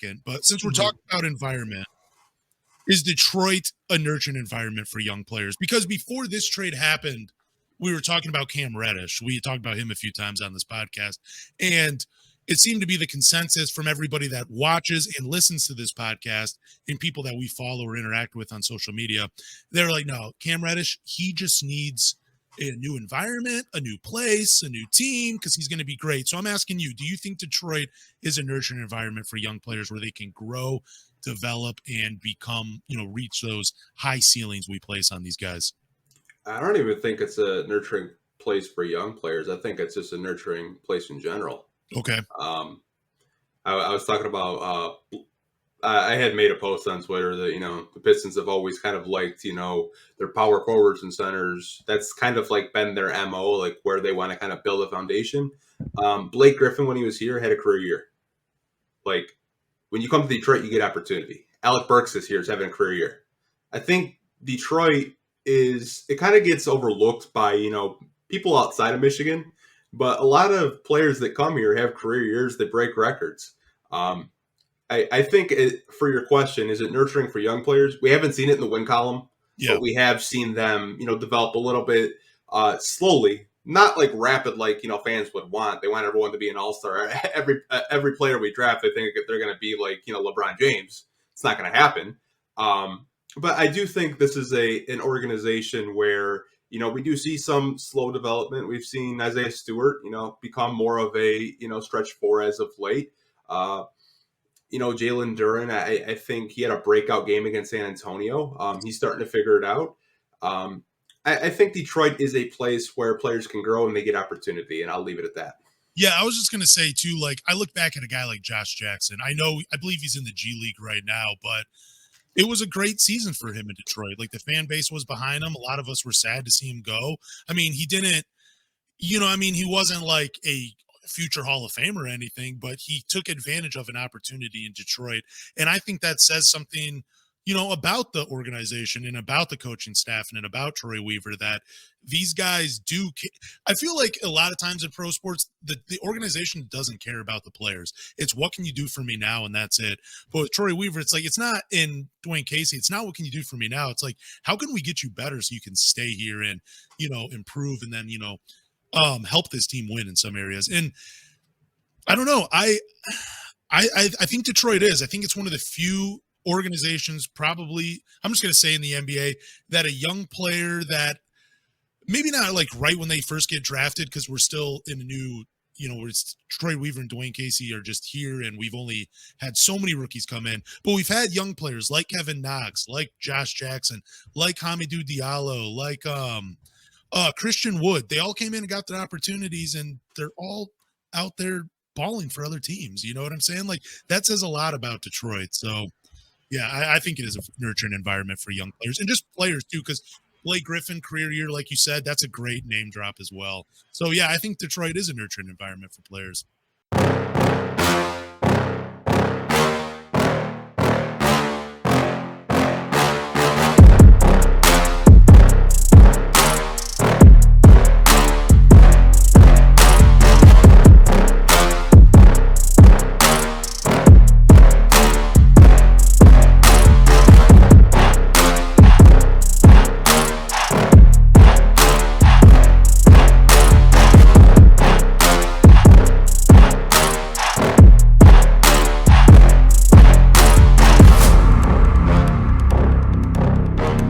second. But since we're talking about environment, is Detroit a nurturing environment for young players? Because before this trade happened, we were talking about Cam Reddish. We talked about him a few times on this podcast. And it seemed to be the consensus from everybody that watches and listens to this podcast and people that we follow or interact with on social media. They're like, no, Cam Reddish, he just needs a new environment, a new place, a new team, because he's going to be great. So I'm asking you, do you think Detroit is a nurturing environment for young players where they can grow, develop, and become, reach those high ceilings we place on these guys? I don't even think it's a nurturing place for young players. I think it's just a nurturing place in general. Okay. I was talking about, I had made a post on Twitter that, the Pistons have always kind of liked, their power forwards and centers. That's kind of like been their MO, like where they want to kind of build a foundation. Blake Griffin, when he was here, had a career year. Like, when you come to Detroit, you get opportunity. Alec Burks this year is having a career year. I think Detroit it kind of gets overlooked by, people outside of Michigan, but a lot of players that come here have career years that break records. I think for your question, is it nurturing for young players? We haven't seen it in the win column, but we have seen them, develop a little bit slowly, not like rapid, like, fans would want. They want everyone to be an all-star. Every player we draft, they think they're going to be like, LeBron James. It's not going to happen. But I do think this is an organization where, we do see some slow development. We've seen Isaiah Stewart, become more of a, stretch four as of late. Jalen Duren, I think he had a breakout game against San Antonio. He's starting to figure it out. I think Detroit is a place where players can grow and they get opportunity, and I'll leave it at that. Yeah, I was just going to say, too, like, I look back at a guy like Josh Jackson. I believe he's in the G League right now, but it was a great season for him in Detroit. Like, the fan base was behind him. A lot of us were sad to see him go. I mean, he didn't, he wasn't like a future Hall of Fame or anything, but he took advantage of an opportunity in Detroit. And I think that says something, about the organization and about the coaching staff and about Troy Weaver, that these guys do. I feel like a lot of times in pro sports, the organization doesn't care about the players. It's what can you do for me now, and that's it. But with Troy Weaver, it's like, it's not in Dwayne Casey. It's not what can you do for me now. It's like, how can we get you better so you can stay here and, improve and then, help this team win in some areas. And I don't know. I think Detroit is. I think it's one of the few organizations, probably, I'm just going to say in the NBA, that a young player that maybe not like right when they first get drafted, because we're still in a new, where it's Troy Weaver and Dwayne Casey are just here, and we've only had so many rookies come in. But we've had young players like Kevin Knox, like Josh Jackson, like Hamidou Diallo, like Christian Wood. They all came in and got their opportunities, and they're all out there balling for other teams. You know what I'm saying? Like, that says a lot about Detroit. So, yeah, I think it is a nurturing environment for young players and just players too, because Blake Griffin, career year, like you said, that's a great name drop as well. So, yeah, I think Detroit is a nurturing environment for players.